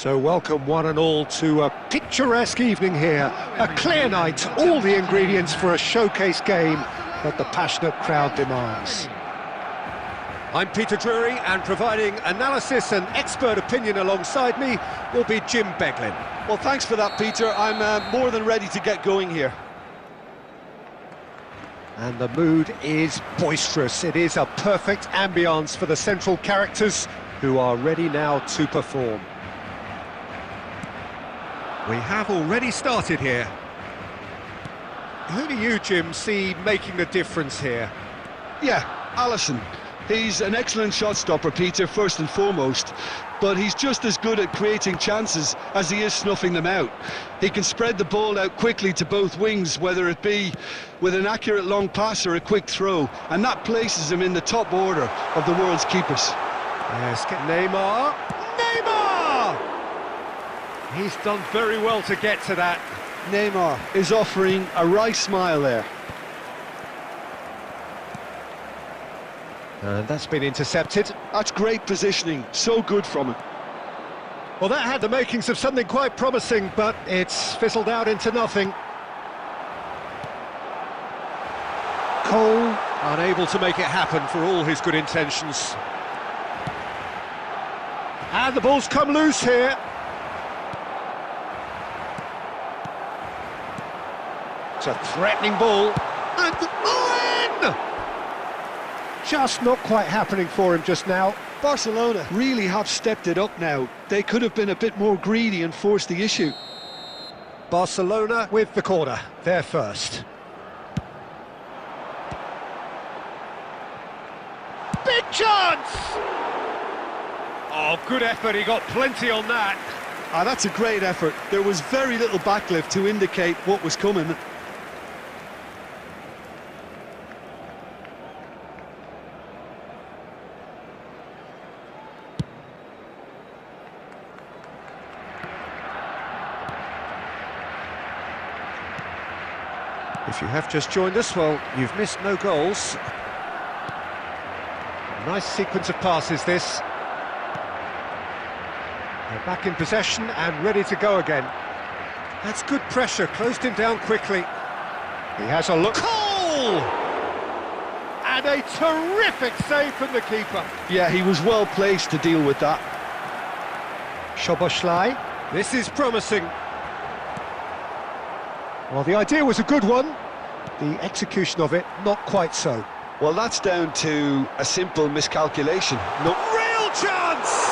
So welcome one and all to a picturesque evening here. A clear night, all the ingredients for a showcase game that the passionate crowd demands. I'm Peter Drury, and providing analysis and expert opinion alongside me will be Jim Beglin. Well, thanks for that, Peter. I'm more than ready to get going here. And the mood is boisterous. It is a perfect ambience for the central characters who are ready now to perform. We have already started here. Who do you, Jim, see making the difference here? Yeah, Alisson. He's an excellent shot stopper, Peter, first and foremost, but he's just as good at creating chances as he is snuffing them out. He can spread the ball out quickly to both wings, whether it be with an accurate long pass or a quick throw, and that places him in the top order of the world's keepers. Yes, Neymar! He's done very well to get to that. Neymar is offering a wry smile there. And that's been intercepted. That's great positioning, so good from him. Well, that had the makings of something quite promising, but it's fizzled out into nothing. Cole, unable to make it happen for all his good intentions. And the ball's come loose here. It's a threatening ball. And in! Just not quite happening for him just now. Barcelona really have stepped it up now. They could have been a bit more greedy and forced the issue. Barcelona with the corner, they're first. Big chance! Oh, good effort, he got plenty on that. That's a great effort. There was very little backlift to indicate what was coming. If you have just joined us, well, you've missed no goals. Nice sequence of passes, this. They're back in possession and ready to go again. That's good pressure, closed him down quickly. He has a look. Goal! And a terrific save from the keeper. Yeah, he was well placed to deal with that. Szoboszlai. This is promising. Well, the idea was a good one. The execution of it, not quite so. Well, that's down to a simple miscalculation. No. Real chance!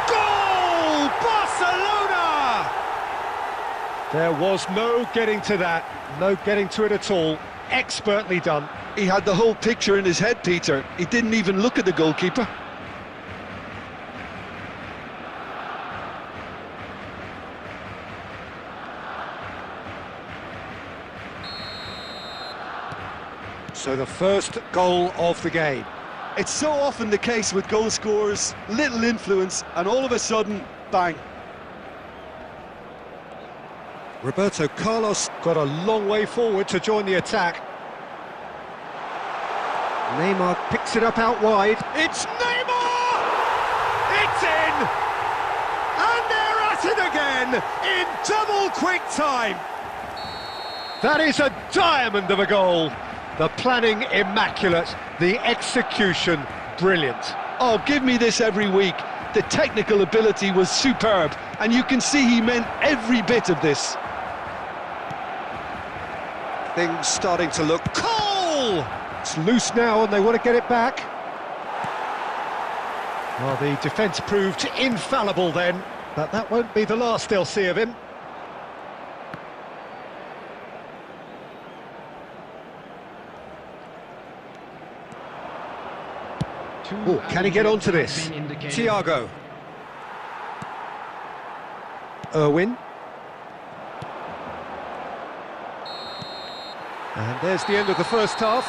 Goal! Barcelona! There was no getting to that. No getting to it at all. Expertly done. He had the whole picture in his head, Peter. He didn't even look at the goalkeeper. So the first goal of the game. It's so often the case with goal scorers, little influence, and all of a sudden, bang. Roberto Carlos got a long way forward to join the attack. Neymar picks it up out wide. It's Neymar! It's in! And they're at it again in double quick time. That is a diamond of a goal. The planning immaculate, the execution brilliant. Oh, give me this every week. The technical ability was superb, and you can see he meant every bit of this. Things starting to look... Cole! It's loose now and they want to get it back. Well, the defence proved infallible then, but that won't be the last they'll see of him. Oh, can he get onto this? Thiago. Irwin. And there's the end of the first half.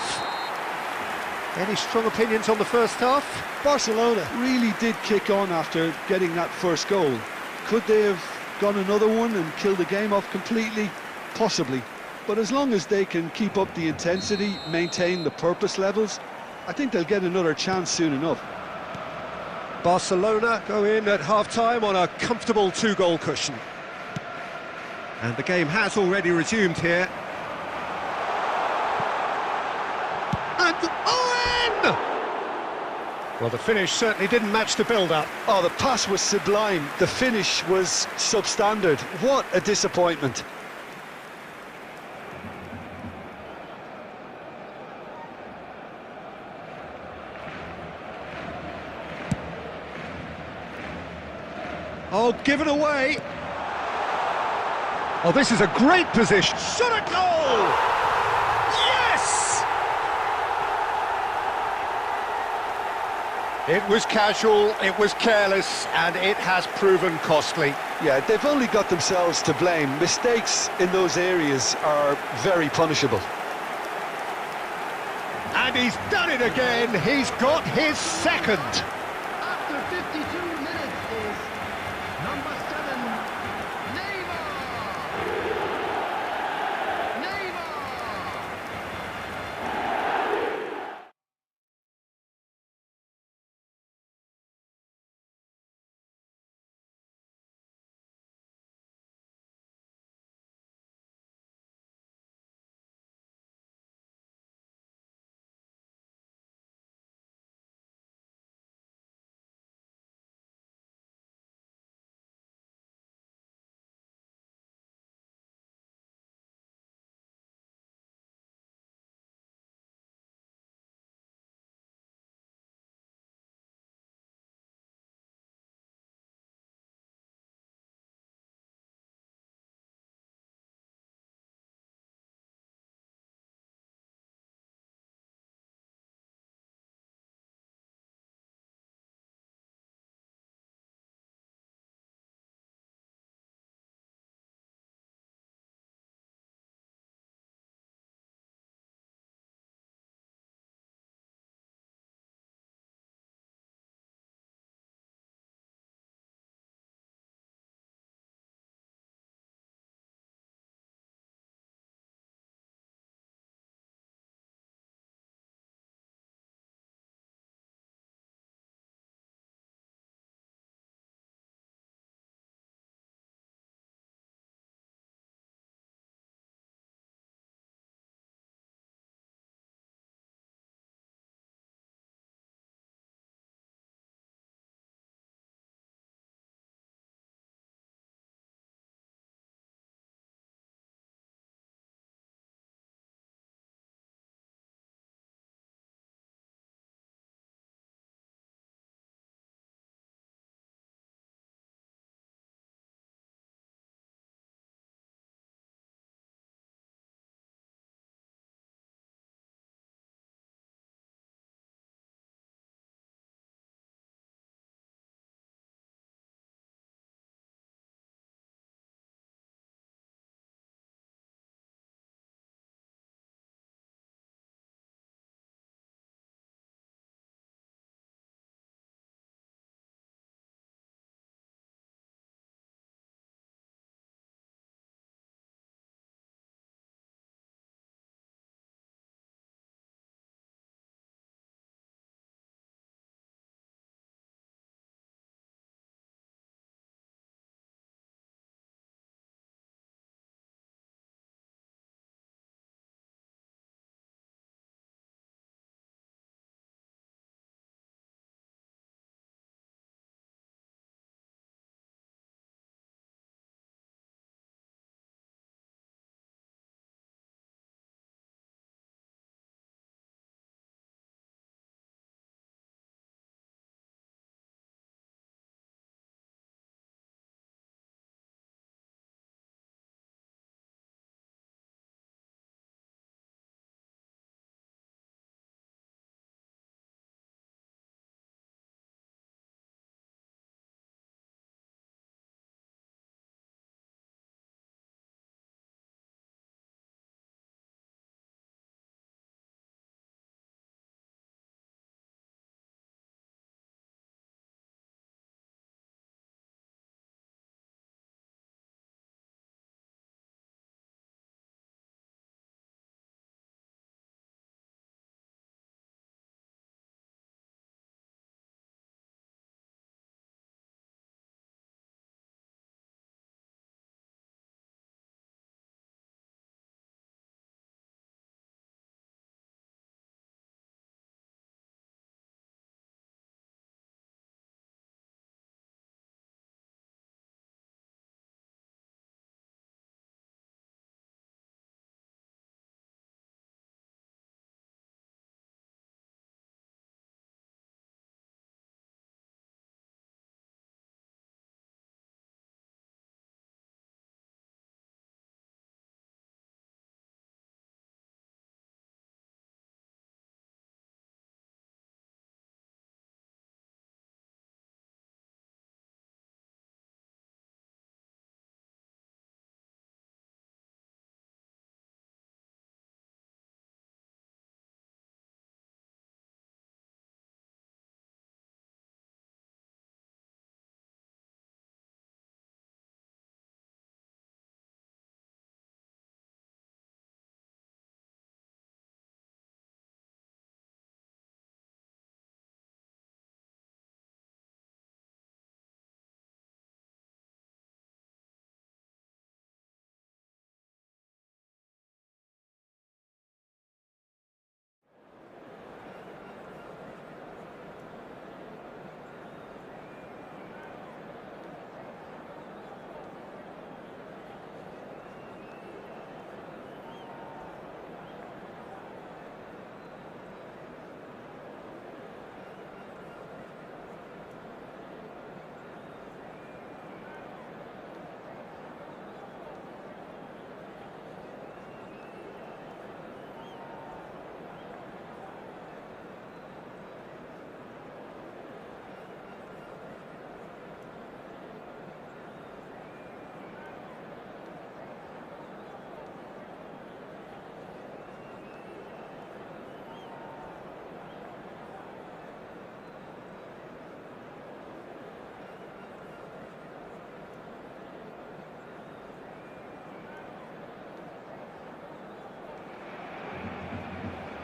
Any strong opinions on the first half? Barcelona really did kick on after getting that first goal. Could they have gone another one and killed the game off completely? Possibly. But as long as they can keep up the intensity, maintain the purpose levels, I think they'll get another chance soon enough. Barcelona go in at half-time on a comfortable two-goal cushion. And the game has already resumed here. And Owen! Well, the finish certainly didn't match the build-up. Oh, the pass was sublime. The finish was substandard. What a disappointment. Oh, given away. Oh, this is a great position. Shot a goal! Yes! It was casual, it was careless, and it has proven costly. Yeah, they've only got themselves to blame. Mistakes in those areas are very punishable. And he's done it again. He's got his second.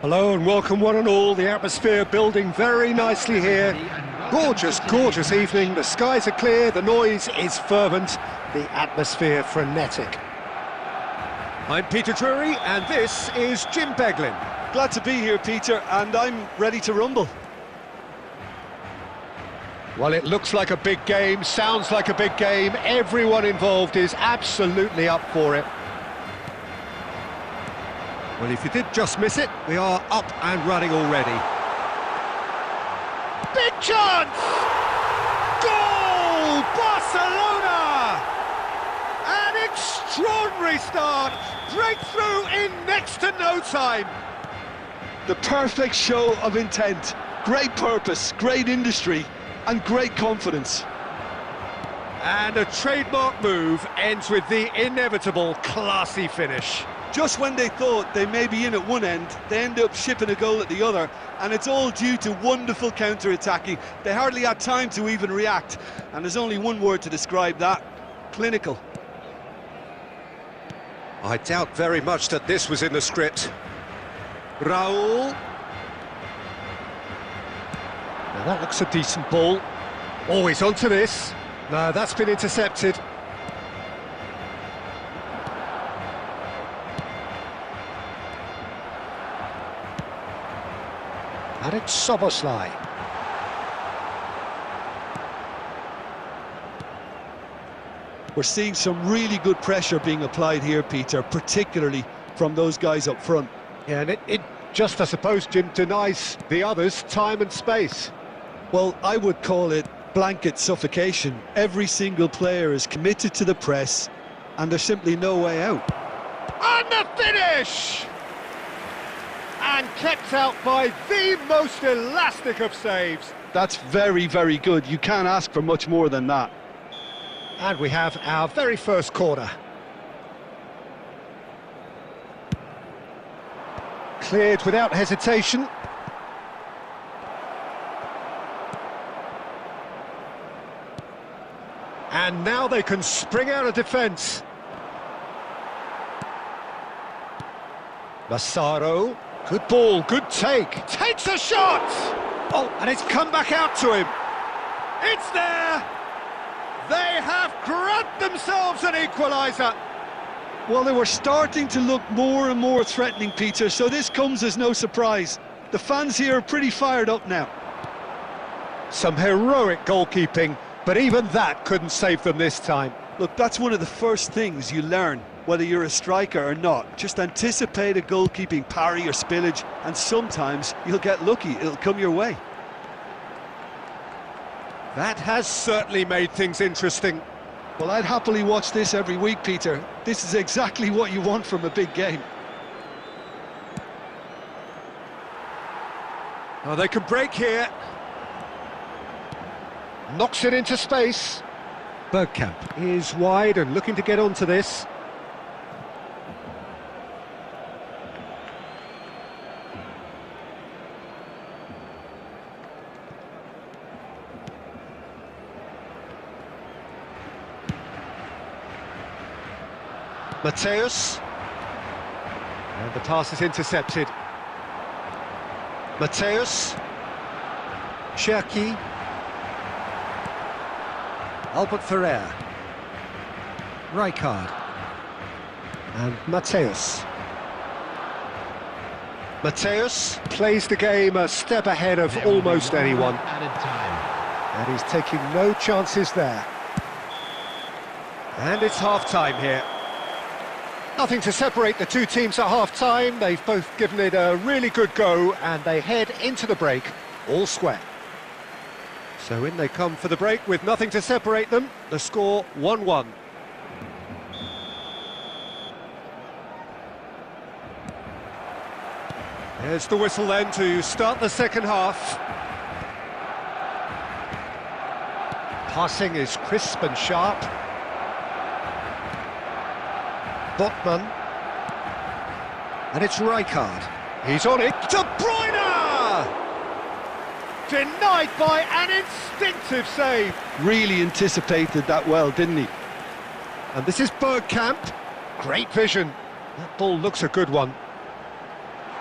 Hello and welcome one and all. The atmosphere building very nicely here. Gorgeous, gorgeous evening. The skies are clear, the noise is fervent, the atmosphere frenetic. I'm Peter Drury and this is Jim Beglin. Glad to be here, Peter, and I'm ready to rumble. Well, it looks like a big game, sounds like a big game. Everyone involved is absolutely up for it. Well, if you did just miss it, we are up and running already. Big chance! Goal! Barcelona! An extraordinary start! Breakthrough in next to no time! The perfect show of intent. Great purpose, great industry, and great confidence. And a trademark move ends with the inevitable classy finish. Just when they thought they may be in at one end, they end up shipping a goal at the other, and it's all due to wonderful counter-attacking. They hardly had time to even react, and there's only one word to describe that: clinical. I doubt very much that this was in the script. Raul. Now that looks a decent ball. Oh, he's onto this. No, that's been intercepted. And it's Soboslai. We're seeing some really good pressure being applied here, Peter, particularly from those guys up front. Yeah, and it just, I suppose, Jim, denies the others time and space. Well, I would call it blanket suffocation. Every single player is committed to the press, and there's simply no way out. And the finish! And kept out by the most elastic of saves. That's very, very good. You can't ask for much more than that. And we have our very first corner. Cleared without hesitation. And now they can spring out of defence. Massaro. Good ball, good take. Takes a shot! Oh, and it's come back out to him. It's there! They have grabbed themselves an equaliser. Well, they were starting to look more and more threatening, Peter, so this comes as no surprise. The fans here are pretty fired up now. Some heroic goalkeeping, but even that couldn't save them this time. Look, that's one of the first things you learn, whether you're a striker or not. Just anticipate a goalkeeping parry or spillage, and sometimes you'll get lucky, it'll come your way. That has certainly made things interesting. Well, I'd happily watch this every week, Peter. This is exactly what you want from a big game. Oh, they can break here. Knocks it into space. Bergkamp is wide and looking to get onto this. Mateus. And the pass is intercepted. Mateus. Cherki. Albert Ferrer. Rijkaard. And Mateus. Mateus plays the game a step ahead of almost anyone. And he's taking no chances there. And it's half-time here. Nothing to separate the two teams at half-time. They've both given it a really good go, and they head into the break all square. So in they come for the break with nothing to separate them. The score 1-1. There's the whistle then to start the second half. Passing is crisp and sharp. Botman. And it's Rijkaard. He's on it. De Bruyne! Denied by an instinctive save. Really anticipated that well, didn't he? And this is Bergkamp. Great vision. That ball looks a good one.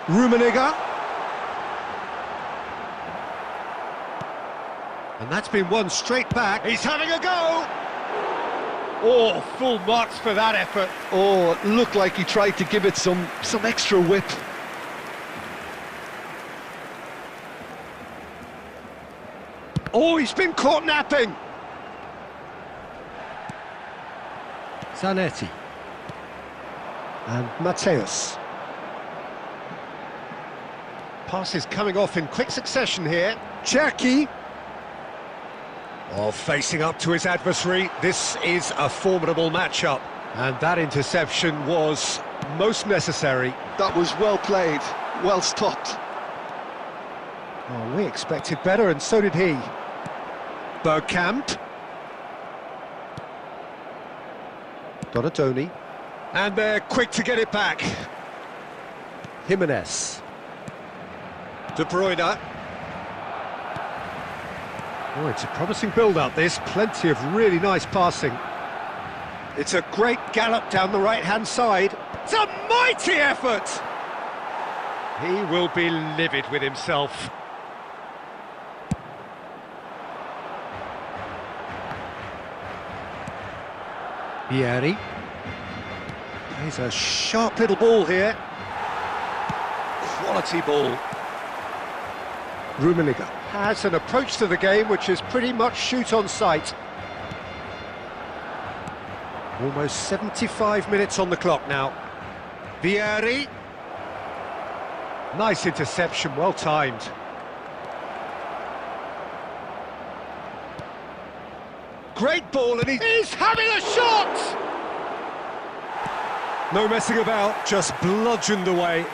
Rummenigge. And that's been won straight back. He's having a go! Oh, full marks for that effort. Oh, it looked like he tried to give it some extra whip. Oh, he's been caught napping. Zanetti. And Mateus. Passes coming off in quick succession here. Cherki. Oh, facing up to his adversary. This is a formidable matchup. And that interception was most necessary. That was well played, well stopped. Oh, we expected better, and so did he. Bergkamp. Donatoni. And they're quick to get it back. Jimenez. De Bruyne. Oh, it's a promising build-up, this. Plenty of really nice passing. It's a great gallop down the right-hand side. It's a mighty effort! He will be livid with himself. Vieri. Plays a sharp little ball here. Quality ball. Rummenigge has an approach to the game which is pretty much shoot on sight. Almost 75 minutes on the clock now. Vieri. Nice interception, well timed. Great ball, and he's having a shot! No messing about, just bludgeoned away.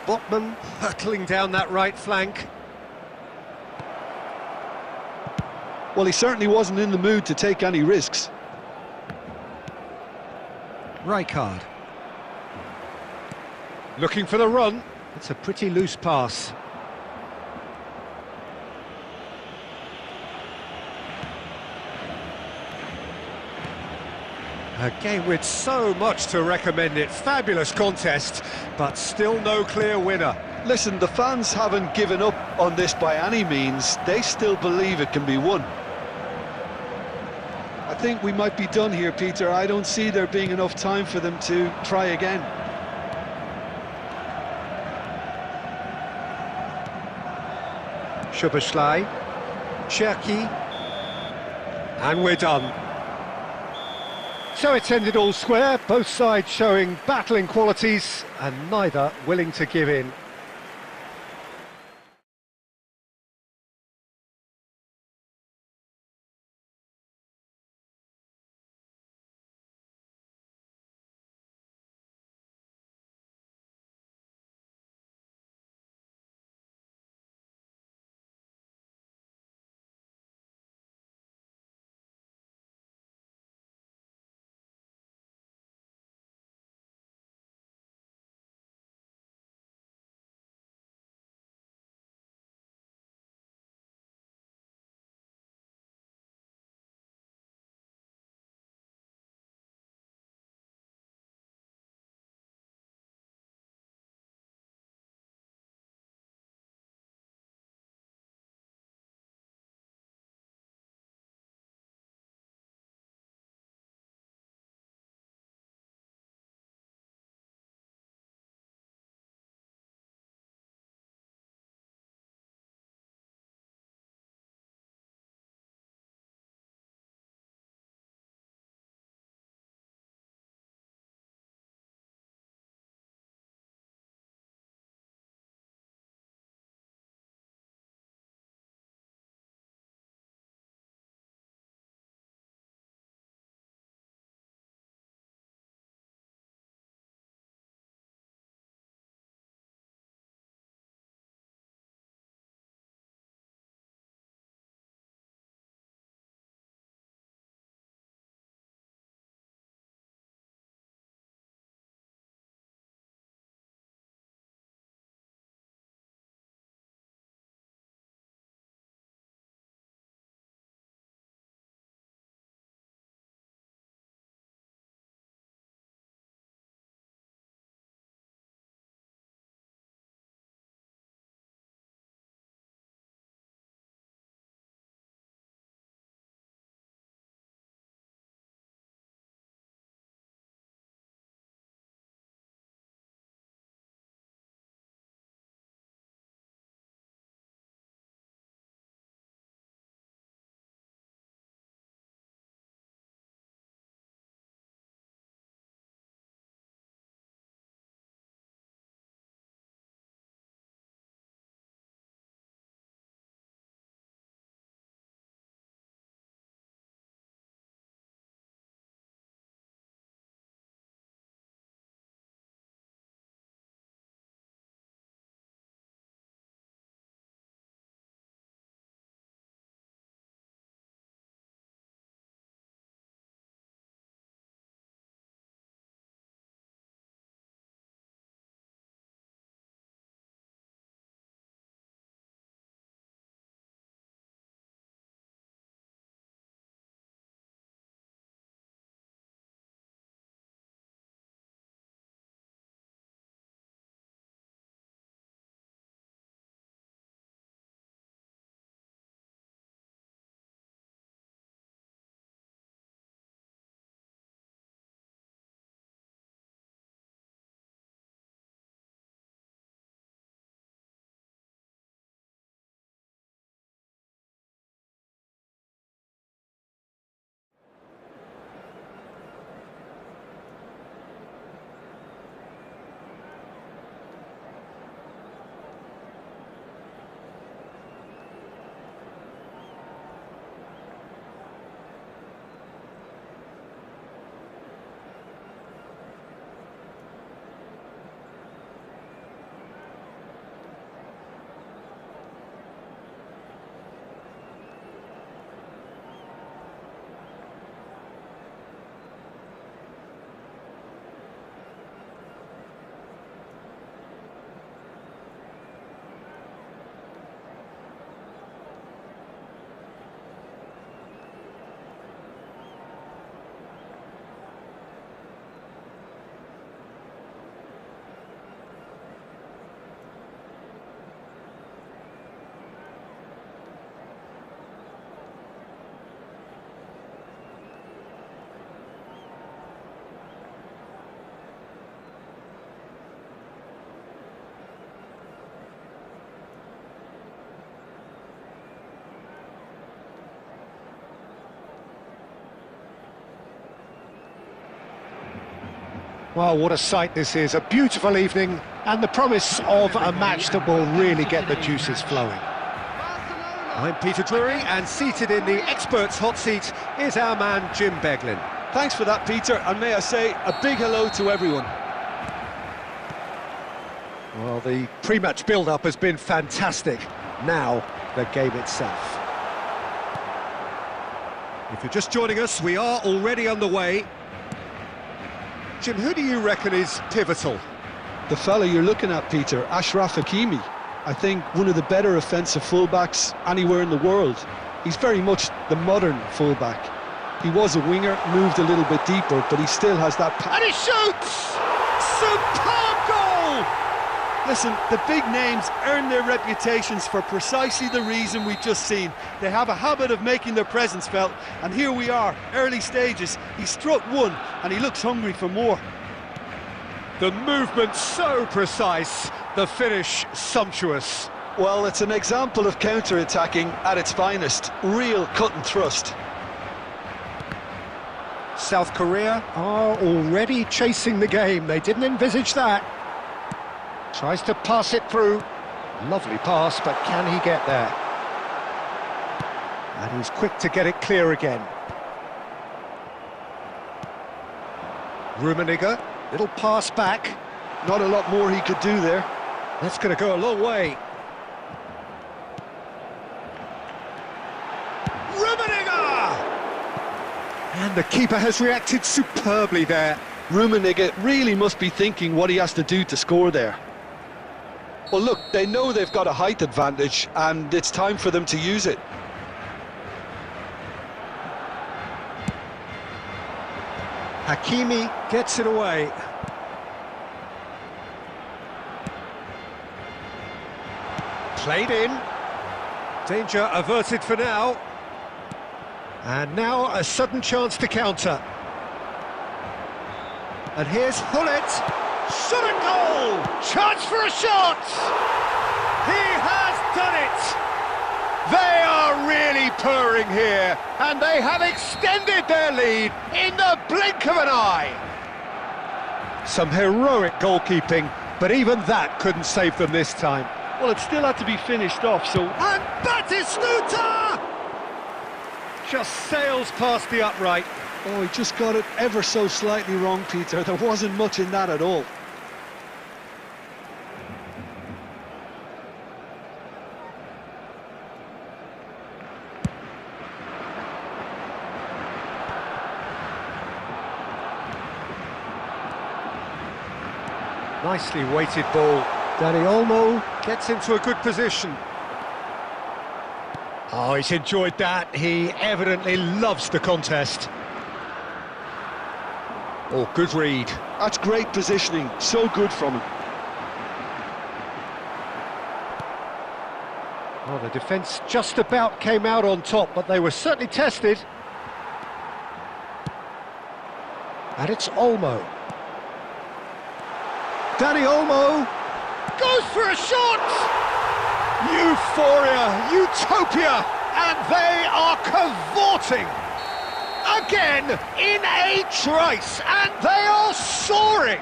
Botman hurtling down that right flank. Well, he certainly wasn't in the mood to take any risks. Rijkaard. Looking for the run. It's a pretty loose pass. A game with so much to recommend it. Fabulous contest, but still no clear winner. Listen, the fans haven't given up on this by any means. They still believe it can be won. I think we might be done here, Peter. I don't see there being enough time for them to try again. Szoboszlai, Cherki, and we're done. So it's ended all square, both sides showing battling qualities and neither willing to give in. Well, what a sight this is, a beautiful evening, and the promise of a match that will really get the juices flowing. I'm Peter Drury, and seated in the experts' hot seat is our man Jim Beglin. Thanks for that, Peter, and may I say a big hello to everyone. Well, the pre-match build-up has been fantastic. Now, the game itself. If you're just joining us, we are already underway. Jim, who do you reckon is pivotal? The fella you're looking at, Peter, Achraf Hakimi. I think one of the better offensive fullbacks anywhere in the world. He's very much the modern fullback. He was a winger, moved a little bit deeper, but he still has that... And he shoots! Superb goal! Listen, the big names earn their reputations for precisely the reason we've just seen. They have a habit of making their presence felt, and here we are, early stages. He struck one, and he looks hungry for more. The movement so precise, the finish sumptuous. Well, it's an example of counter-attacking at its finest. Real cut and thrust. South Korea are already chasing the game. They didn't envisage that. Tries to pass it through. Lovely pass, but can he get there? And he's quick to get it clear again. Rummenigge, little pass back. Not a lot more he could do there. That's going to go a long way. Rummenigge! And the keeper has reacted superbly there. Rummenigge really must be thinking what he has to do to score there. Well, look, they know they've got a height advantage, and it's time for them to use it. Hakimi gets it away. Played in. Danger averted for now. And now a sudden chance to counter. And here's Hullet. Shot and goal! Chance for a shot! He has done it! They are really purring here, and they have extended their lead in the blink of an eye. Some heroic goalkeeping, but even that couldn't save them this time. Well, it still had to be finished off, so... And Batistuta! Just sails past the upright. Oh, he just got it ever so slightly wrong, Peter. There wasn't much in that at all. Nicely weighted ball. Dani Olmo gets into a good position. Oh, he's enjoyed that. He evidently loves the contest. Oh, good read. That's great positioning. So good from him. Oh, the defence just about came out on top, but they were certainly tested. And it's Olmo. Dani Olmo goes for a shot! Euphoria, utopia, and they are cavorting again in a trice, and they are soaring.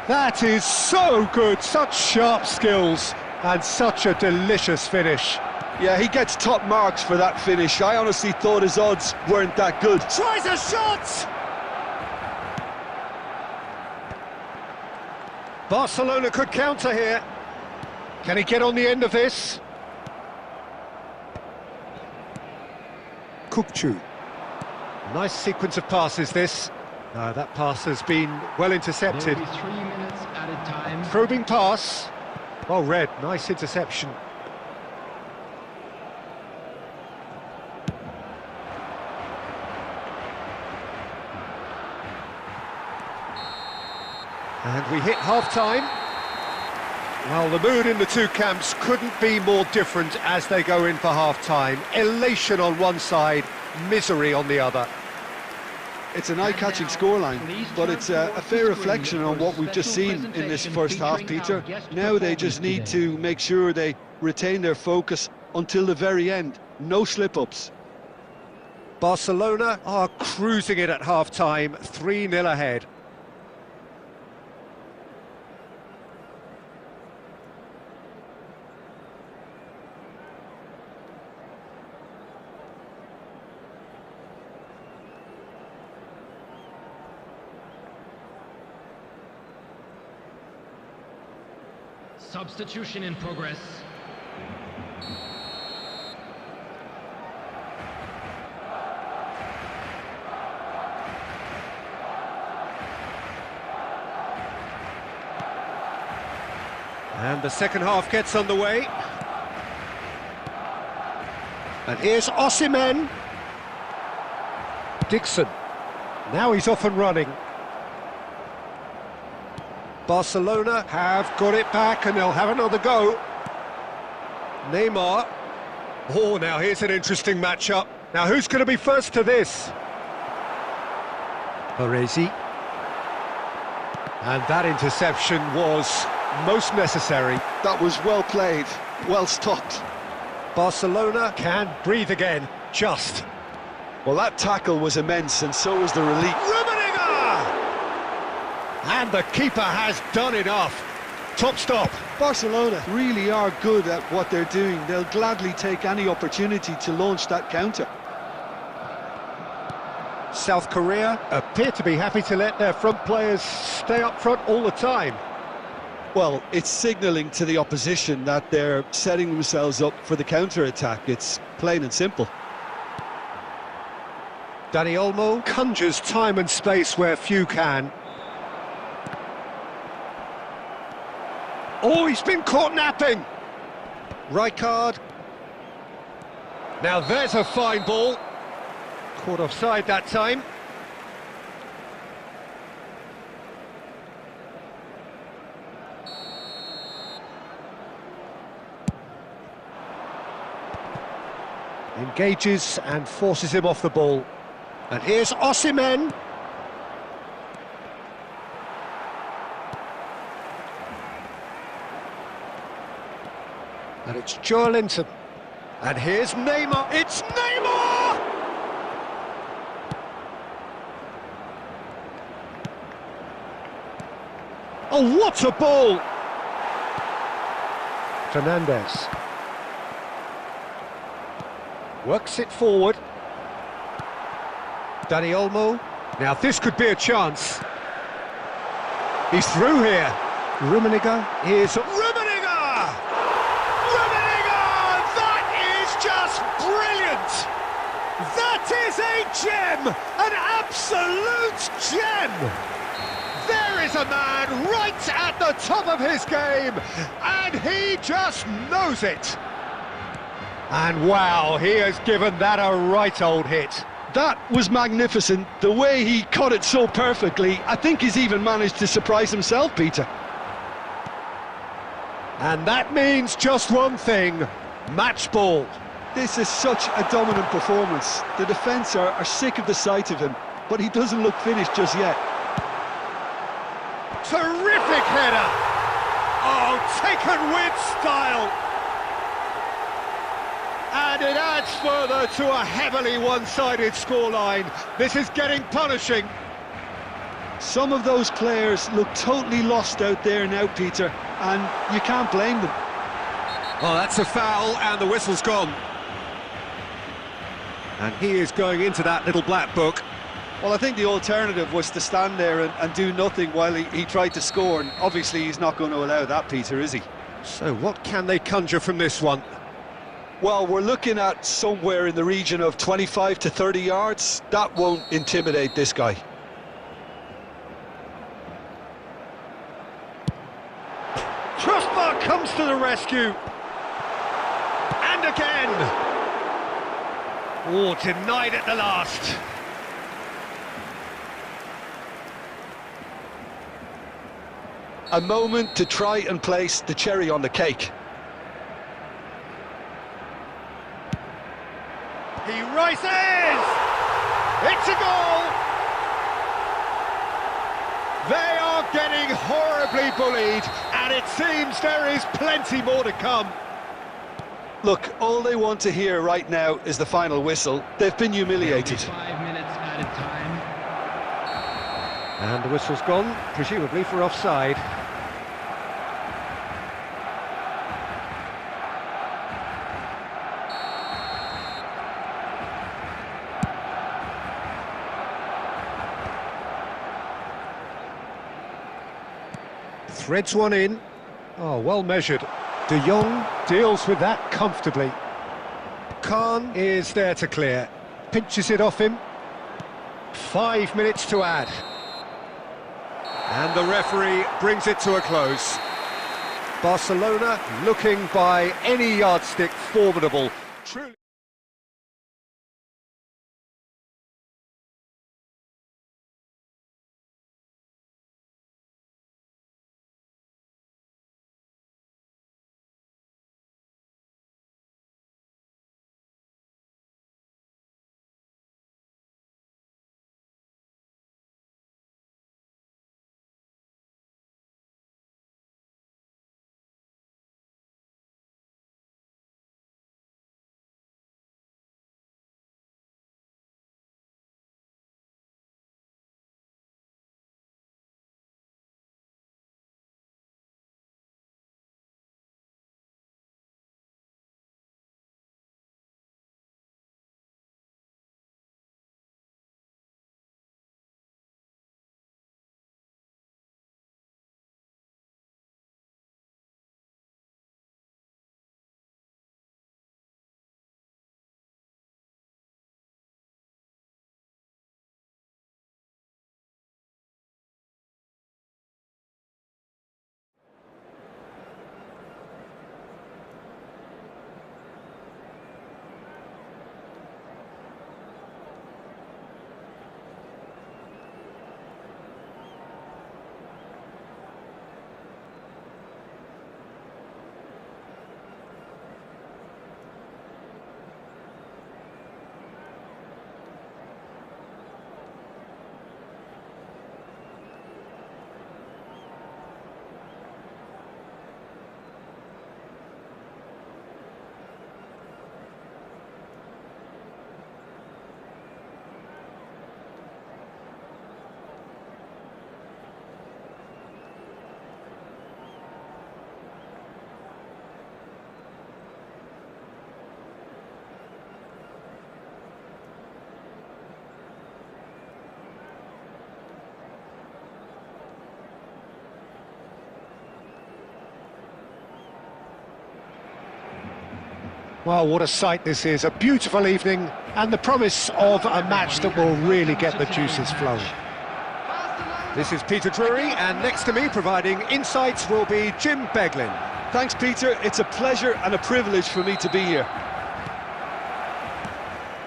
That is so good, such sharp skills, and such a delicious finish. Yeah, he gets top marks for that finish. I honestly thought his odds weren't that good. Tries a shot! Barcelona could counter here. Can he get on the end of this? Kukçu. Nice sequence of passes, this. That pass has been well intercepted. 3 minutes at a time. Probing pass. Well read, nice interception. And we hit half-time. Well, the mood in the two camps couldn't be more different as they go in for half-time. Elation on one side, misery on the other. It's an eye-catching scoreline, but it's a fair reflection on what we've just seen in this first half, Peter. Now they just need to make sure they retain their focus until the very end. No slip-ups. Barcelona are cruising it at half-time, 3-0 ahead. Substitution in progress. And the second half gets underway. And here's Osimhen. Dixon. Now he's off and running. Barcelona have got it back and they'll have another go. Neymar. Oh, now here's an interesting matchup. Now who's going to be first to this? Baresi. And that interception was most necessary. That was well played, well stopped. Barcelona can breathe again, just. Well, that tackle was immense, and so was the relief. And the keeper has done enough. Top stop. Barcelona really are good at what they're doing. They'll gladly take any opportunity to launch that counter. South Korea appear to be happy to let their front players stay up front all the time. Well, it's signalling to the opposition that they're setting themselves up for the counter-attack. It's plain and simple. Dani Olmo conjures time and space where few can. Oh, he's been caught napping. Rijkaard. Now there's a fine ball. Caught offside that time. Engages and forces him off the ball. And here's Osimhen. And it's Joelinton. And here's Neymar. It's Neymar! Oh, what a ball! Fernandez. Works it forward. Dani Olmo. Now this could be a chance. He's through here. Rummenigge. Here's Rummenigge! Rummenigge! That is just brilliant! That is a gem! An absolute gem! There is a man right at the top of his game, and he just knows it. And wow, he has given that a right old hit. That was magnificent. The way he caught it so perfectly, I think he's even managed to surprise himself, Peter. And that means just one thing, match ball. This is such a dominant performance. The defence are sick of the sight of him, but he doesn't look finished just yet. Terrific header! Oh, taken with style! And it adds further to a heavily one-sided scoreline. This is getting punishing. Some of those players look totally lost out there now, Peter, and you can't blame them. Oh, that's a foul, and the whistle's gone. And he is going into that little black book. Well, I think the alternative was to stand there and do nothing while he tried to score, and obviously he's not going to allow that, Peter, is he? So what can they conjure from this one? Well, we're looking at somewhere in the region of 25 to 30 yards. That won't intimidate this guy. Crossbar comes to the rescue. And again. Oh, denied at the last. A moment to try and place the cherry on the cake. He rises! It's a goal! They are getting horribly bullied, and it seems there is plenty more to come. Look, all they want to hear right now is the final whistle. They've been humiliated. 5 minutes added time. And the whistle's gone, presumably for offside. Threads one in. Oh, well measured. De Jong deals with that comfortably. Khan is there to clear. Pinches it off him. 5 minutes to add. And the referee brings it to a close. Barcelona looking by any yardstick formidable. Truly. Well, what a sight this is. A beautiful evening and the promise of a match that will really get the juices flowing. This is Peter Drury, and next to me providing insights will be Jim Beglin. Thanks, Peter. It's a pleasure and a privilege for me to be here.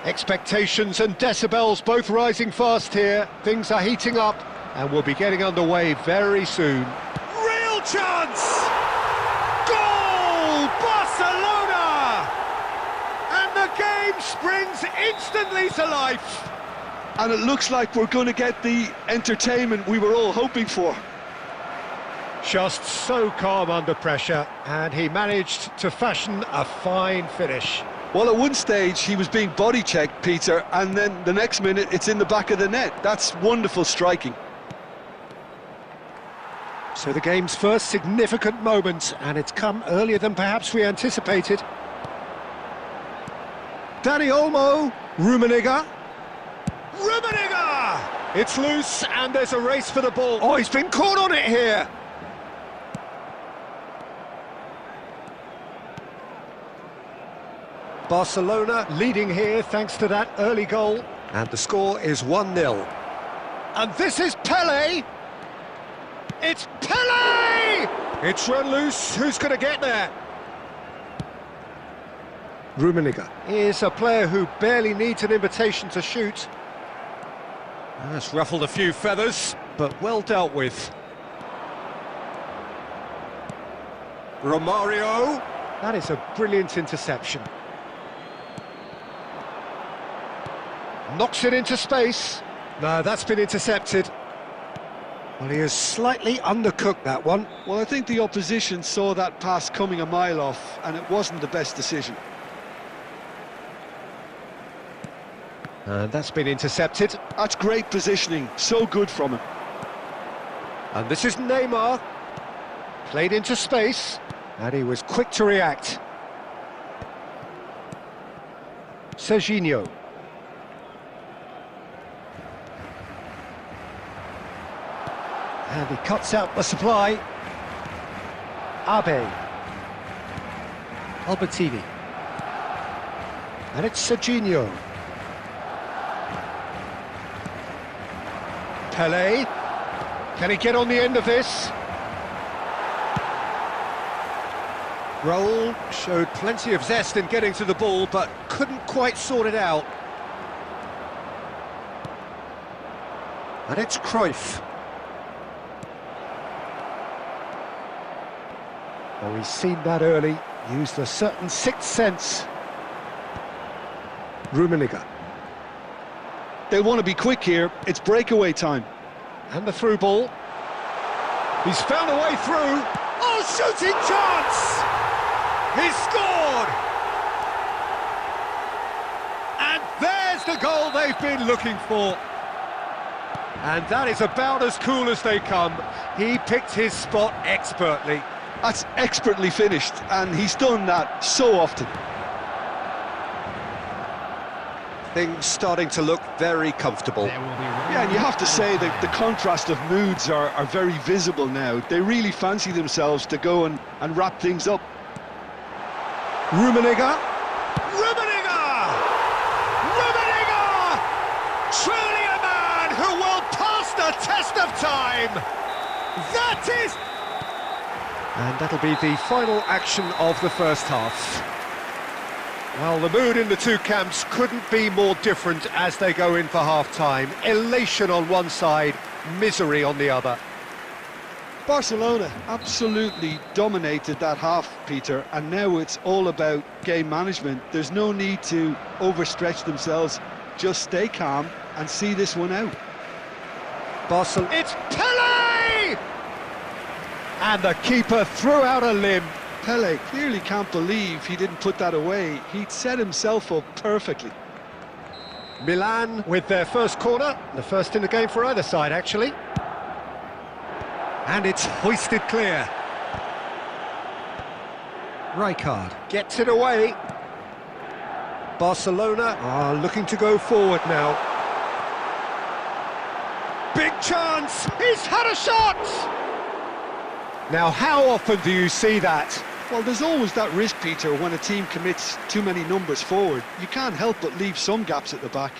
Expectations and decibels both rising fast here. Things are heating up and we'll be getting underway very soon. Real chance! Goal! Barcelona! And the game springs instantly to life. And it looks like we're going to get the entertainment we were all hoping for. Just so calm under pressure, and he managed to fashion a fine finish. Well, at one stage he was being body checked, Peter, and then the next minute it's in the back of the net. That's wonderful striking. So the game's first significant moment, and it's come earlier than perhaps we anticipated. Dani Olmo, Rummenigge. It's loose, and there's a race for the ball. Oh, he's been caught on it here. Barcelona leading here thanks to that early goal. And the score is 1-0. And this is Pele! It's Pele! It's run loose, who's going to get there? Rummenigge is a player who barely needs an invitation to shoot. That's ruffled a few feathers, but well dealt with. Romario. That is a brilliant interception. Knocks it into space. No, that's been intercepted. Well, he has slightly undercooked that one. Well, I think the opposition saw that pass coming a mile off, and it wasn't the best decision. That's been intercepted. That's great positioning, so good from him. And this is Neymar. Played into space, and he was quick to react. Serginho. And he cuts out the supply. Abe. Albertini. And it's Serginho. Pelé. Can he get on the end of this? Raul showed plenty of zest in getting to the ball, but couldn't quite sort it out. And it's Cruyff. Oh, he's seen that early, used a certain sixth sense. Rummenigge. They'll want to be quick here, it's breakaway time. And the through ball. He's found a way through. Oh, shooting chance! He's scored! And there's the goal they've been looking for. And that is about as cool as they come. He picked his spot expertly. That's expertly finished, and he's done that so often. Things starting to look very comfortable. Yeah, and you have to say that the contrast of moods are very visible now. They really fancy themselves to go and wrap things up. Rummenigge! Rummenigge! Rummenigge! Truly a man who will pass the test of time! That is... And that'll be the final action of the first half. Well, the mood in the two camps couldn't be more different as they go in for half-time. Elation on one side, misery on the other. Barcelona absolutely dominated that half, Peter, and now it's all about game management. There's no need to overstretch themselves. Just stay calm and see this one out. Barcelona. It's Pelé! And the keeper threw out a limb. Pelé clearly can't believe he didn't put that away. He'd set himself up perfectly. Milan with their first corner, the first in the game for either side, actually. And it's hoisted clear. Rijkaard gets it away. Barcelona are looking to go forward now. Big chance! He's had a shot! Now, how often do you see that? Well, there's always that risk, Peter, when a team commits too many numbers forward. You can't help but leave some gaps at the back.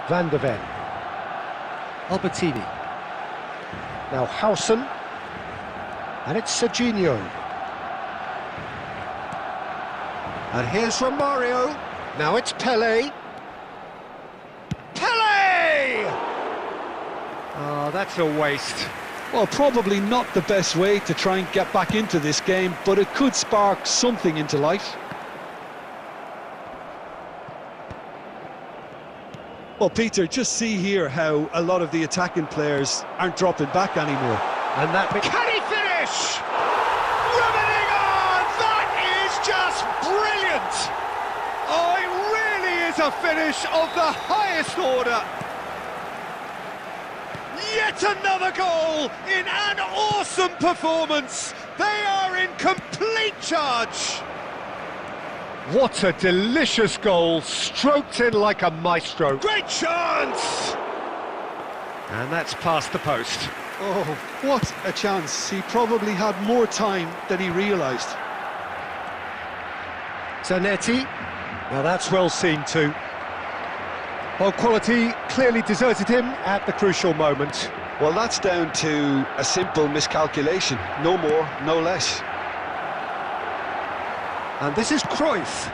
Van de Ven. Albertini. Now Hausen. And it's Serginho. And here's Romario. Now it's Pelé. Pelé! Oh, that's a waste. Well, probably not the best way to try and get back into this game, but it could spark something into life. Well, Peter, just see here how a lot of the attacking players aren't dropping back anymore. And that... Can he finish? Rummenigge! That is just brilliant! Oh, it really is a finish of the highest order. Yet another goal in an awesome performance. They are in complete charge. What a delicious goal, stroked in like a maestro. Great chance! And that's past the post. Oh, what a chance. He probably had more time than he realised. Zanetti. Well, that's well seen too. Well, quality clearly deserted him at the crucial moment. Well, that's down to a simple miscalculation. No more, no less. And this is Cruyff.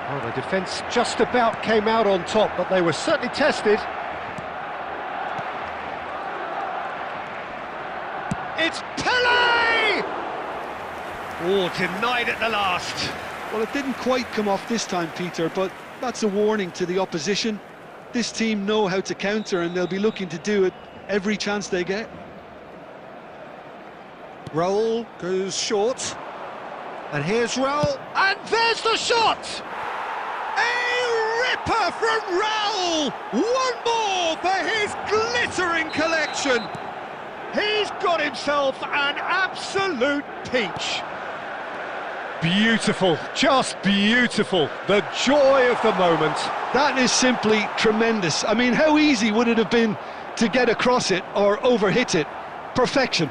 Well, the defence just about came out on top, but they were certainly tested. It's Pelé! Oh, denied at the last. Well, it didn't quite come off this time, Peter, but that's a warning to the opposition. This team know how to counter, and they'll be looking to do it every chance they get. Raul goes short. And here's Raul, and there's the shot! A ripper from Raul! One more for his glittering collection! He's got himself an absolute peach. Beautiful, just beautiful. The joy of the moment. That is simply tremendous. I mean, how easy would it have been to get across it or overhit it? Perfection.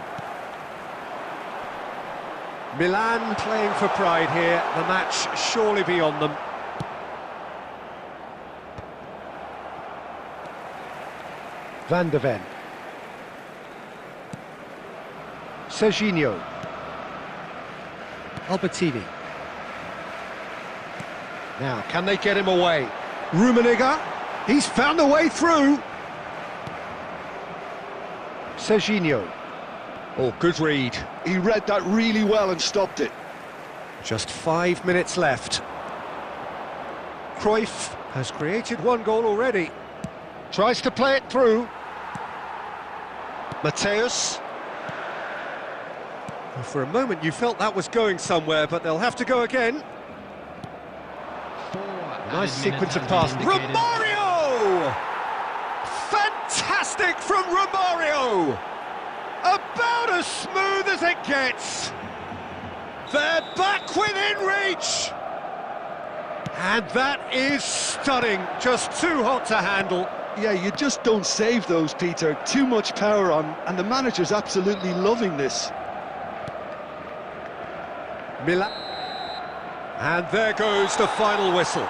Milan playing for pride here. The match surely beyond them. Van de Ven. Serginho. Albertini. Now, can they get him away? Rummenigge. He's found a way through. Serginho. Oh, good read. He read that really well and stopped it. Just 5 minutes left. Cruyff has created one goal already. Tries to play it through. Mateus. For a moment you felt that was going somewhere, but they'll have to go again. Nice sequence of passes. Romario! Fantastic from Romario! About as smooth as it gets. They're back within reach. And that is stunning. Just too hot to handle. Yeah, you just don't save those, Peter. Too much power on, and the manager's absolutely loving this. Milan. And there goes the final whistle.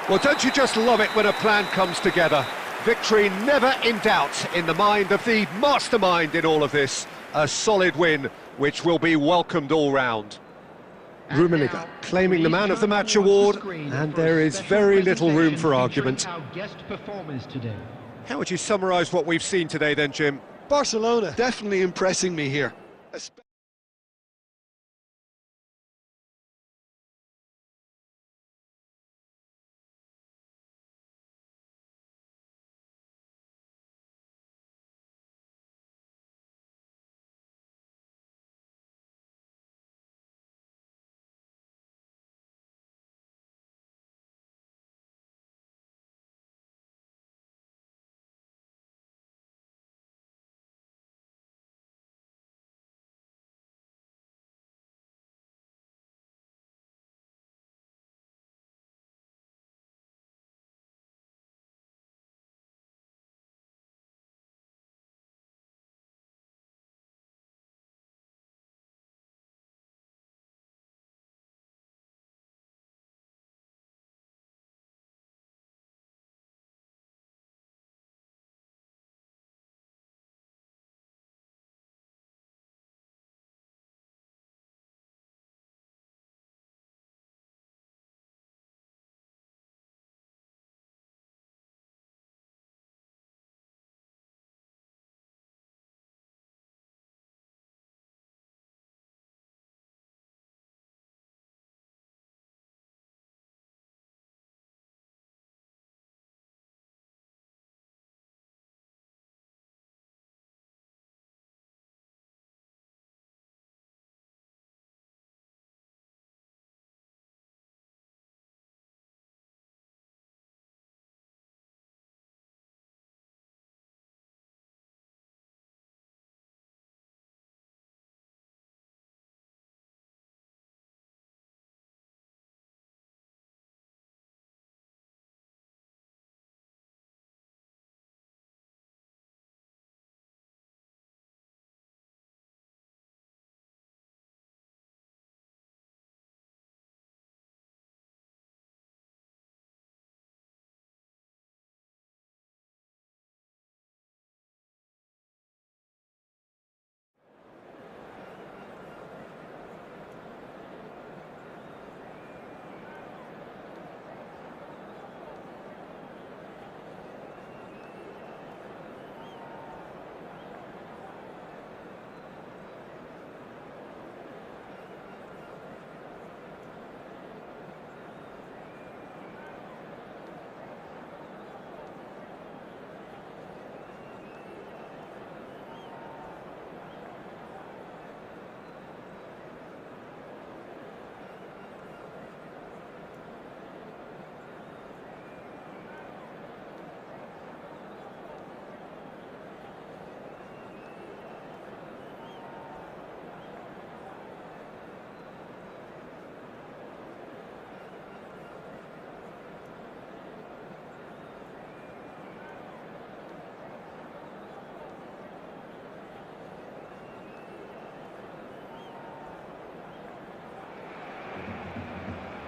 Well, don't you just love it when a plan comes together? Victory never in doubt in the mind of the mastermind in all of this. A solid win, which will be welcomed all round. Rummenigge claiming the Man of the Match award, and there is very little room for argument. How would you summarise what we've seen today then, Jim? Barcelona definitely impressing me here.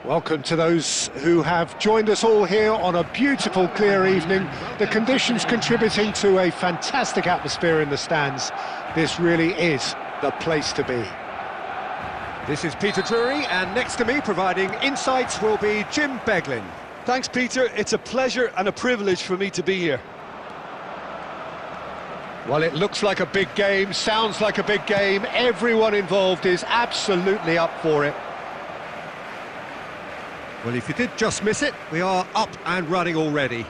Welcome to those who have joined us all here on a beautiful, clear evening. The conditions contributing to a fantastic atmosphere in the stands. This really is the place to be. This is Peter Drury, and next to me, providing insights, will be Jim Beglin. Thanks, Peter. It's a pleasure and a privilege for me to be here. Well, it looks like a big game, sounds like a big game. Everyone involved is absolutely up for it. Well, if you did just miss it, we are up and running already.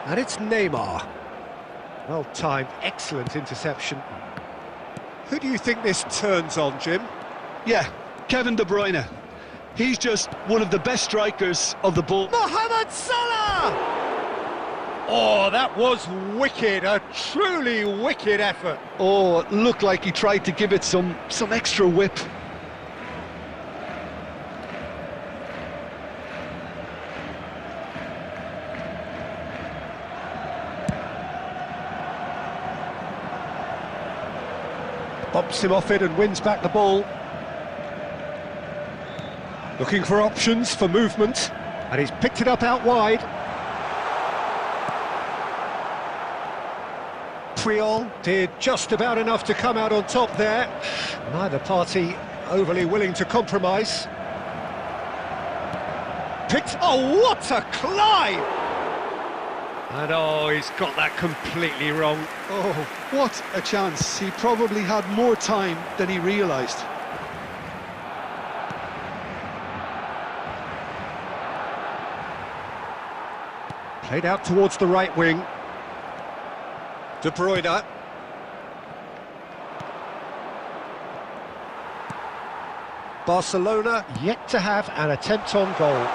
And it's Neymar. Well timed, excellent interception. Who do you think this turns on, Jim? Yeah, Kevin De Bruyne. He's just one of the best strikers of the ball. Mohamed Salah! Oh, that was wicked, a truly wicked effort. Oh, it looked like he tried to give it some extra whip. Bumps him off it and wins back the ball. Looking for options for movement, and he's picked it up out wide. Puyol did just about enough to come out on top there. Neither party overly willing to compromise. Oh, what a climb! And oh, he's got that completely wrong. Oh, what a chance. He probably had more time than he realised. Played out towards the right wing. De Bruyne. Barcelona yet to have an attempt on goal.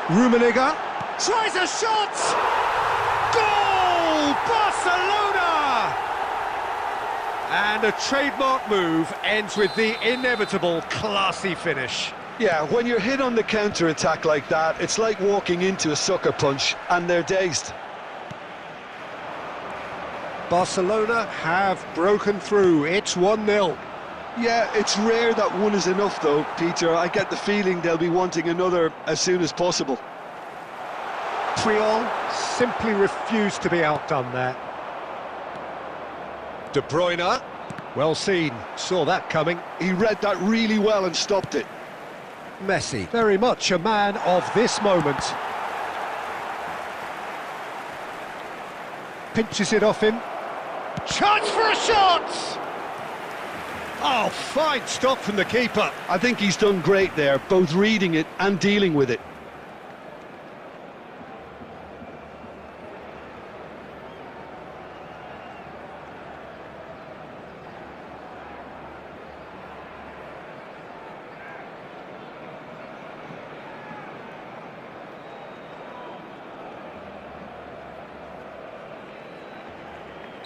Rummenigge tries a shot! Goal! Barcelona! And a trademark move ends with the inevitable classy finish. Yeah, when you're hit on the counter-attack like that, it's like walking into a sucker punch, and they're dazed. Barcelona have broken through. It's 1-0. Yeah, it's rare that one is enough, though, Peter. I get the feeling they'll be wanting another as soon as possible. Puyol simply refused to be outdone there. De Bruyne, well seen, saw that coming. He read that really well and stopped it. Messi, very much a man of this moment. Pinches it off him. Chance for a shot! Oh, fine stop from the keeper. I think he's done great there, both reading it and dealing with it.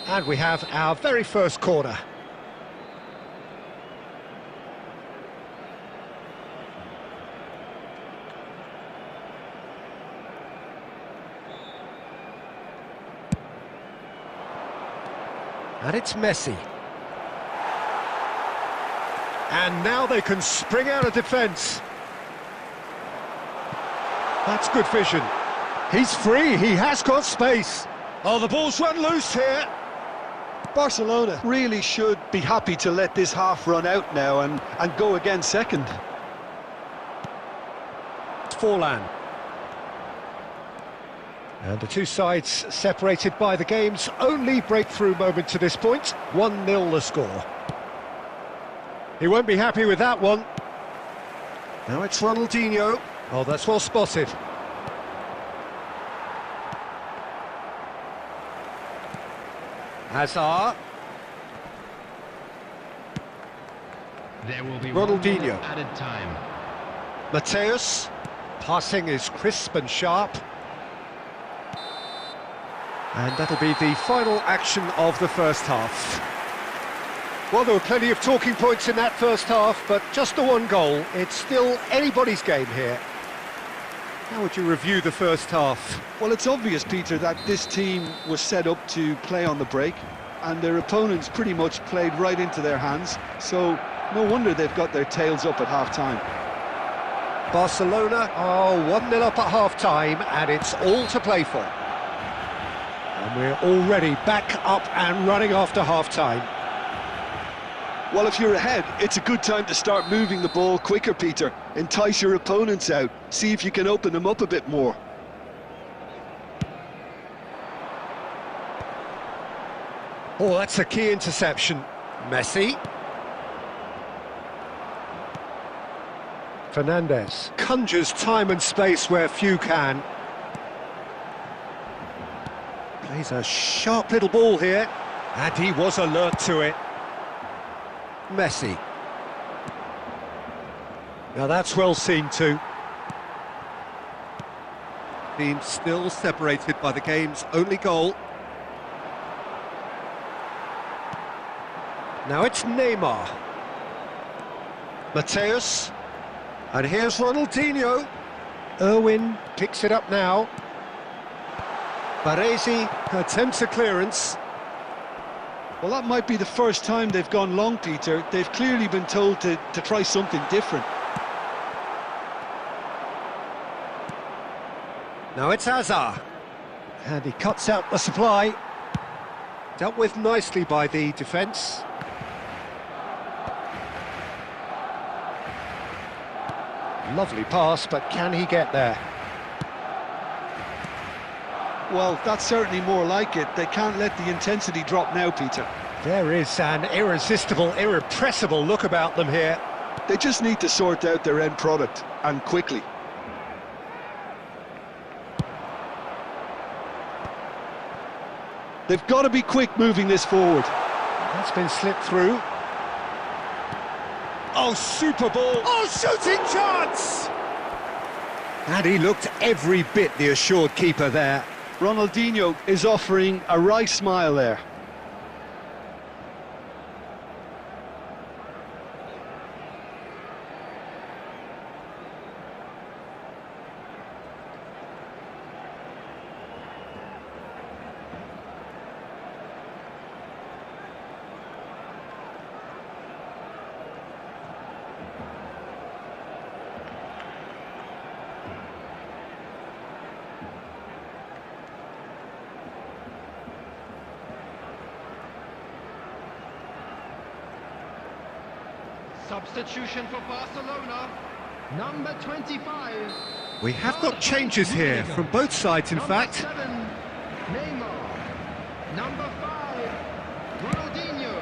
And we have our very first corner. And it's Messi. And now they can spring out of defence. That's good vision. He's free, he has got space. Oh, the ball's run loose here. Barcelona really should be happy to let this half run out now and go again second. Forlan. And the two sides separated by the game's only breakthrough moment to this point. 1-0 the score. He won't be happy with that one. Now it's Ronaldinho. Oh, that's well spotted. Hazard. There will be Ronaldinho. added time. Mateus. Passing is crisp and sharp. And that'll be the final action of the first half. Well, there were plenty of talking points in that first half, but just the one goal. It's still anybody's game here. How would you review the first half? Well, it's obvious, Peter, that this team was set up to play on the break, and their opponents pretty much played right into their hands, so no wonder they've got their tails up at half-time. Barcelona are 1-0 up at half-time, and it's all to play for. And we're already back up and running after half-time. Well, if you're ahead, it's a good time to start moving the ball quicker, Peter. Entice your opponents out, see if you can open them up a bit more. Oh, that's a key interception. Messi. Fernandez conjures time and space where few can. Plays a sharp little ball here, and he was alert to it. Messi. Now that's well seen too. Team still separated by the game's only goal. Now it's Neymar. Mateus. And here's Ronaldinho. Irwin picks it up now. Baresi attempts a clearance. Well, that might be the first time they've gone long, Peter. They've clearly been told to try something different. Now it's Hazard. And he cuts out the supply. Dealt with nicely by the defence. Lovely pass, but can he get there? Well, that's certainly more like it. They can't let the intensity drop now, Peter. There is an irresistible, irrepressible look about them here. They just need to sort out their end product, and quickly. They've got to be quick moving this forward. That's been slipped through. Oh, super ball! Oh, shooting chance! And he looked every bit the assured keeper there. Ronaldinho is offering a wry smile there. Substitution for Barcelona, number 25. We have got changes here from both sides, in fact. 7, Neymar. Number 5, Ronaldinho.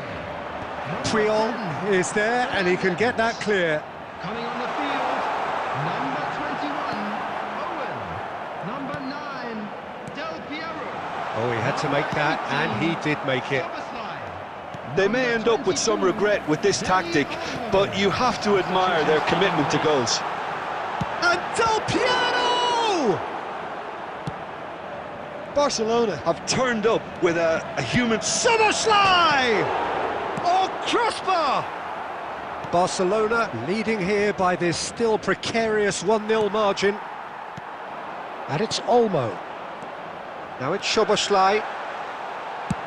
Trion is there, and he can get that clear. Coming on the field, number 21, Owen. Number 9, Del Piero. Oh, he had to make that, and he did make it. They may end up with some regret with this tactic, but you have to admire their commitment to goals. And Del Piero! Barcelona have turned up with a human... Soboslai! Oh, crossbar! Barcelona leading here by this still precarious 1-0 margin. And it's Olmo. Now it's Soboslai.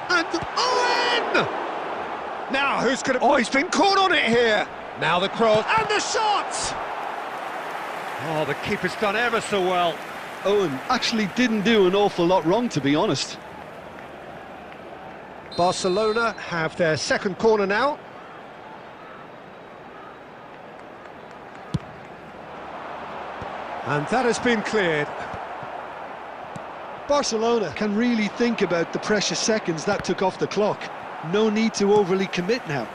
And Owen! Now, who's going to... Oh, he's been caught on it here! Now the cross, and the shot! Oh, the keeper's done ever so well. Owen actually didn't do an awful lot wrong, to be honest. Barcelona have their second corner now. And that has been cleared. Barcelona can really think about the precious seconds that took off the clock. No need to overly commit now.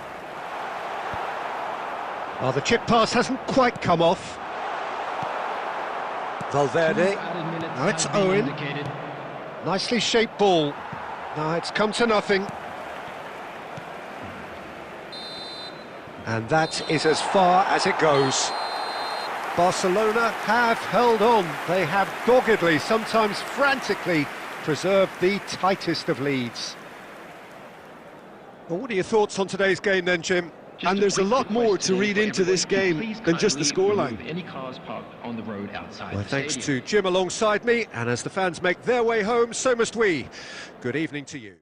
Oh, the chip pass hasn't quite come off. Valverde. Now it's Owen. Nicely shaped ball. Now it's come to nothing. And that is as far as it goes. Barcelona have held on. They have doggedly, sometimes frantically, preserved the tightest of leads. Well, what are your thoughts on today's game then, Jim? And there's a lot more to read into this game than just the scoreline. Any cars parked on the road outside. Well, thanks to Jim alongside me, and as the fans make their way home, so must we. Good evening to you.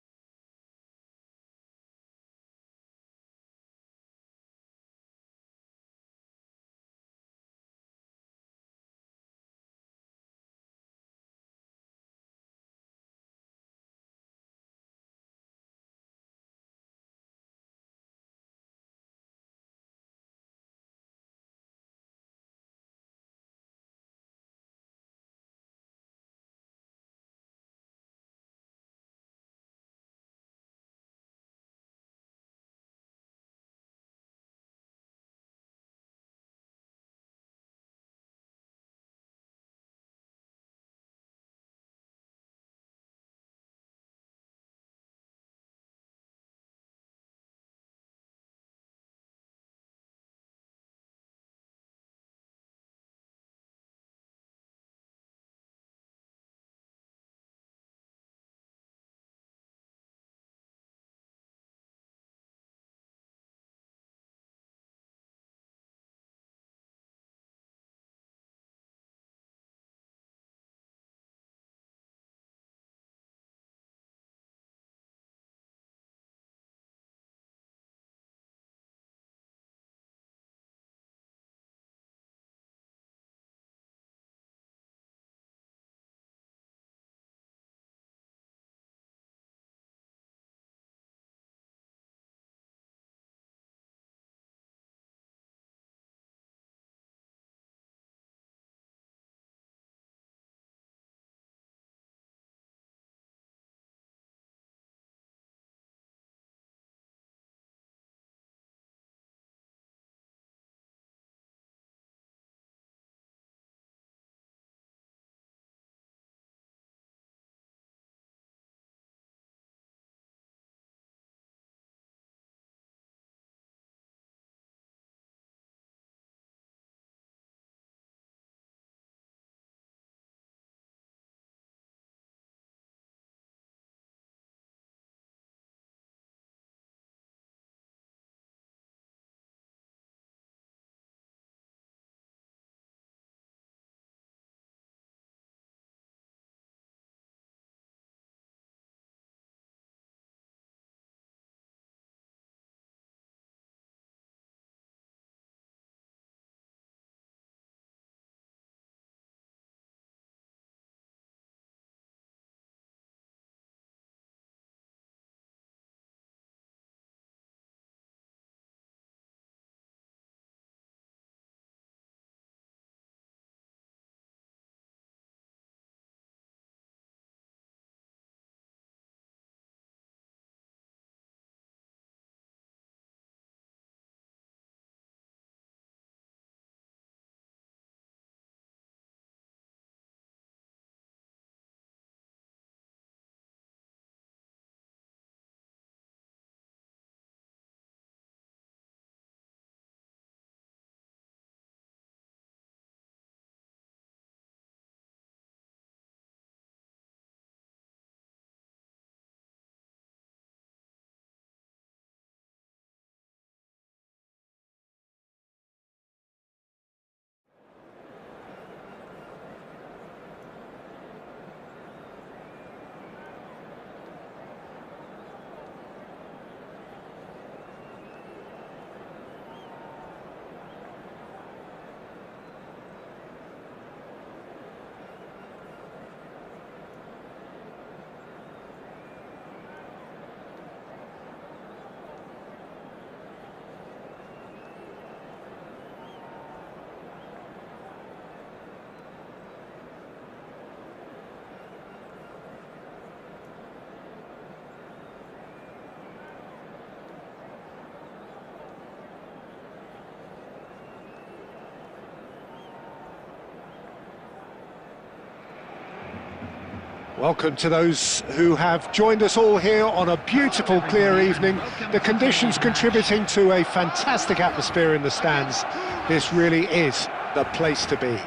Welcome to those who have joined us all here on a beautiful, clear evening. The conditions contributing to a fantastic atmosphere in the stands. This really is the place to be.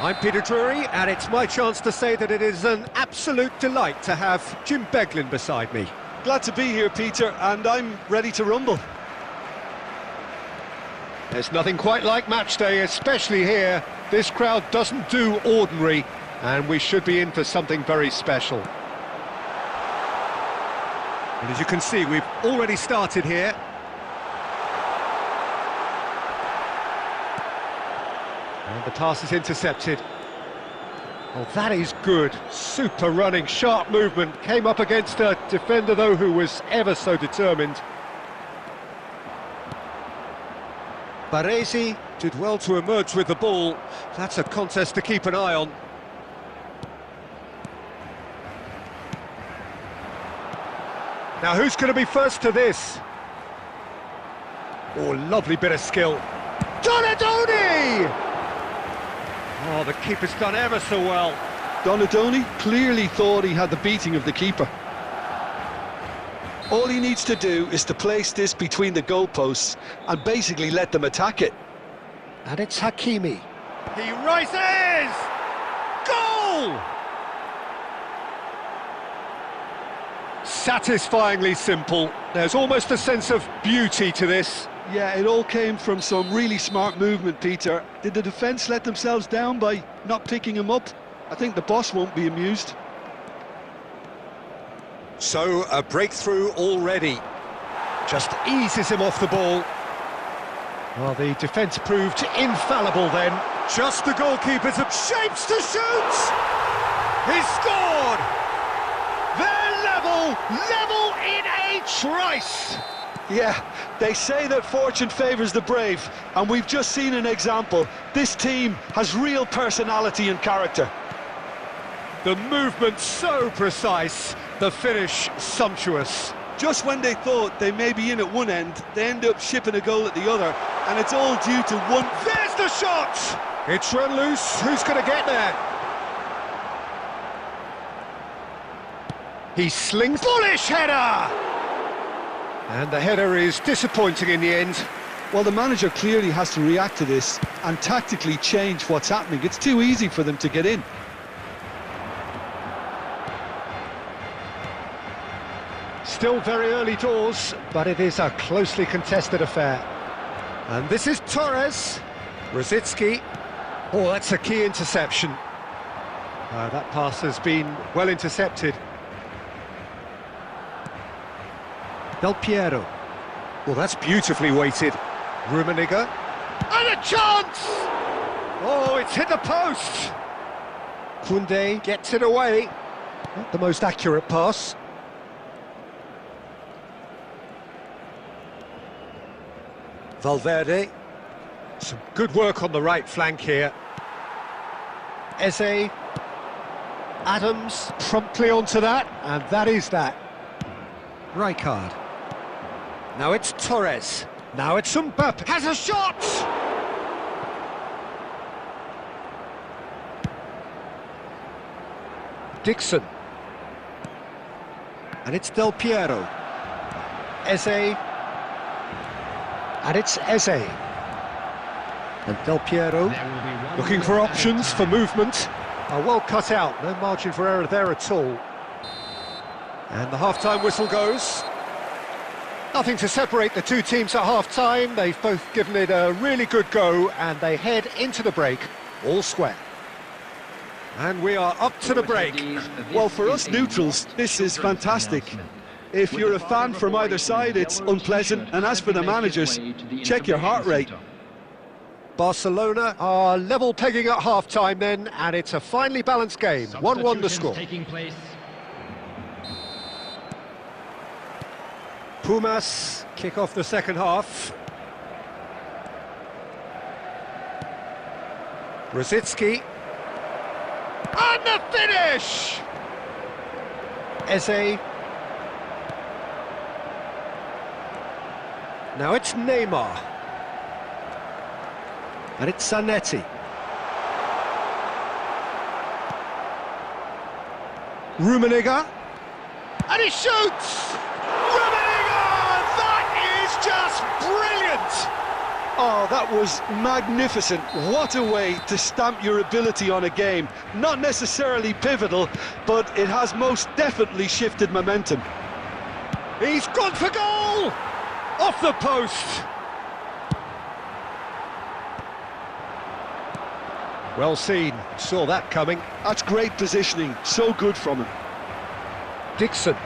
I'm Peter Drury, and it's my chance to say that it is an absolute delight to have Jim Beglin beside me. Glad to be here, Peter, and I'm ready to rumble. There's nothing quite like match day, especially here. This crowd doesn't do ordinary, and we should be in for something very special. And as you can see, we've already started here. And the pass is intercepted. Oh, that is good. Super running, sharp movement. Came up against a defender, though, who was ever so determined. Baresi did well to emerge with the ball. That's a contest to keep an eye on. Now, who's going to be first to this? Oh, lovely bit of skill. Donadoni! Oh, the keeper's done ever so well. Donadoni clearly thought he had the beating of the keeper. All he needs to do is to place this between the goalposts and basically let them attack it. And it's Hakimi. He rises! Goal! Satisfyingly simple. There's almost a sense of beauty to this. Yeah, it all came from some really smart movement, Peter. Did the defence let themselves down by not picking him up? I think the boss won't be amused. So, a breakthrough already. Just eases him off the ball. Well, the defence proved infallible then. Just the goalkeeper's shapes to shoot! He scored! They're level in a trice! Yeah, they say that fortune favours the brave, and we've just seen an example. This team has real personality and character. The movement so precise, the finish sumptuous. Just when they thought they may be in at one end, they end up shipping a goal at the other, and it's all due to one... There's the shot! It's run loose, who's going to get there? He slings... Bullish header! And the header is disappointing in the end. Well, the manager clearly has to react to this and tactically change what's happening. It's too easy for them to get in. Still very early doors, but it is a closely contested affair. And this is Torres. Rosicki. Oh, that's a key interception. That pass has been well intercepted. Del Piero. Well, that's beautifully weighted. Rummenigge. And a chance! Oh, it's hit the post! Koundé gets it away. Not the most accurate pass. Valverde. Some good work on the right flank here. Eze. Adams promptly onto that, and that is that. Rijkaard. Now it's Torres. Now it's Mbappe. Has a shot! Dixon. And it's Del Piero. Eze. And it's Eze. And Del Piero looking for options for movement. Well cut out, no margin for error there at all. And the half-time whistle goes. Nothing to separate the two teams at half-time. They've both given it a really good go, and they head into the break, all square. And we are up to the break. Well, for us neutrals, this is fantastic. If you're a fan from either side, it's unpleasant. And as for the managers, check your heart rate. Barcelona are level pegging at half-time then, and it's a finely balanced game. 1-1 the score. Pumas kick off the second half. Rosicki. And the finish! Eze. Now it's Neymar. And it's Zanetti. Rummenigge. And he shoots! Just brilliant! Oh, that was magnificent. What a way to stamp your ability on a game. Not necessarily pivotal, but it has most definitely shifted momentum. He's gone for goal! Off the post! Well seen, saw that coming. That's great positioning, so good from him. Dixon.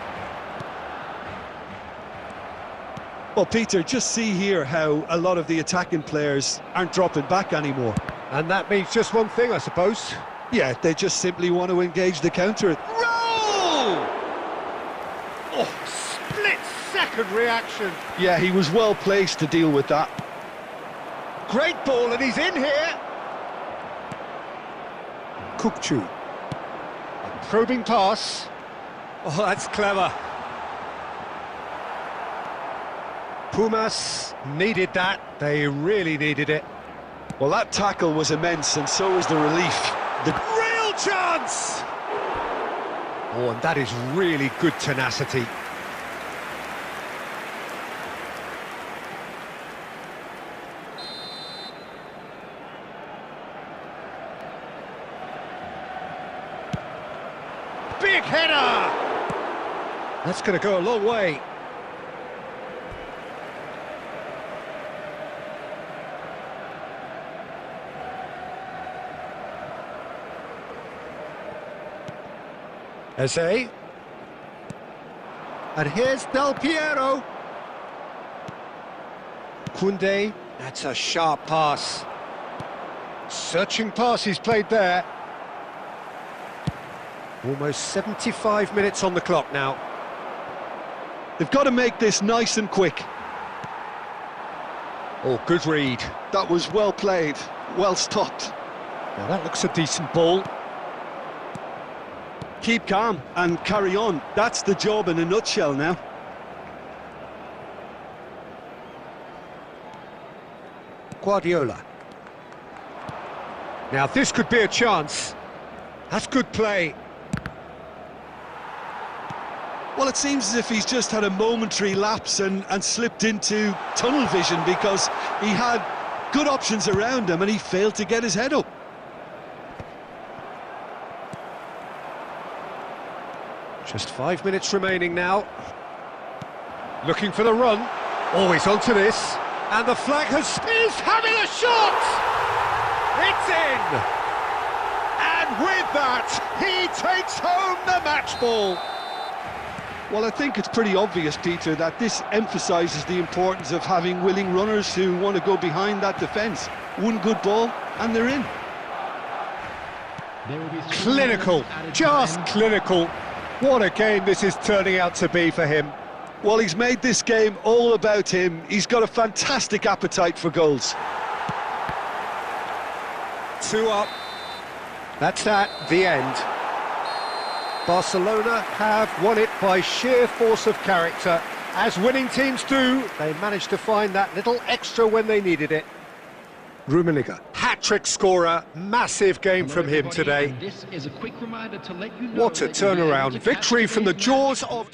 Well, Peter, just see here how a lot of the attacking players aren't dropping back anymore. And that means just one thing, I suppose. Yeah, they just simply want to engage the counter. Roll! Oh, split-second reaction. Yeah, he was well placed to deal with that. Great ball, and he's in here. Kukçu. A probing pass. Oh, that's clever. Pumas needed that. They really needed it. Well, that tackle was immense, and so was the relief. The real chance! Oh, and that is really good tenacity. Big header! That's going to go a long way. Eze. And here's Del Piero. Koundé, that's a sharp pass. Searching pass he's played there. Almost 75 minutes on the clock now. They've got to make this nice and quick. Oh, good read. That was well played, well stopped. Now that looks a decent ball. Keep calm and carry on. That's the job in a nutshell now. Guardiola. Now this could be a chance. That's good play. Well, it seems as if he's just had a momentary lapse and slipped into tunnel vision, because he had good options around him and he failed to get his head up. Just 5 minutes remaining now. Looking for the run. Always onto this. And the flag is having a shot! It's in! And with that, he takes home the match ball. Well, I think it's pretty obvious, Peter, that this emphasises the importance of having willing runners who want to go behind that defence. One good ball, and they're in. Clinical, just clinical. What a game this is turning out to be for him. Well, he's made this game all about him. He's got a fantastic appetite for goals. 2 up. That's the end. Barcelona have won it by sheer force of character. As winning teams do, they managed to find that little extra when they needed it. Rummenigge, hat-trick scorer, massive game from him today. This is a quick reminder to let you know what a turnaround, victory from the jaws of...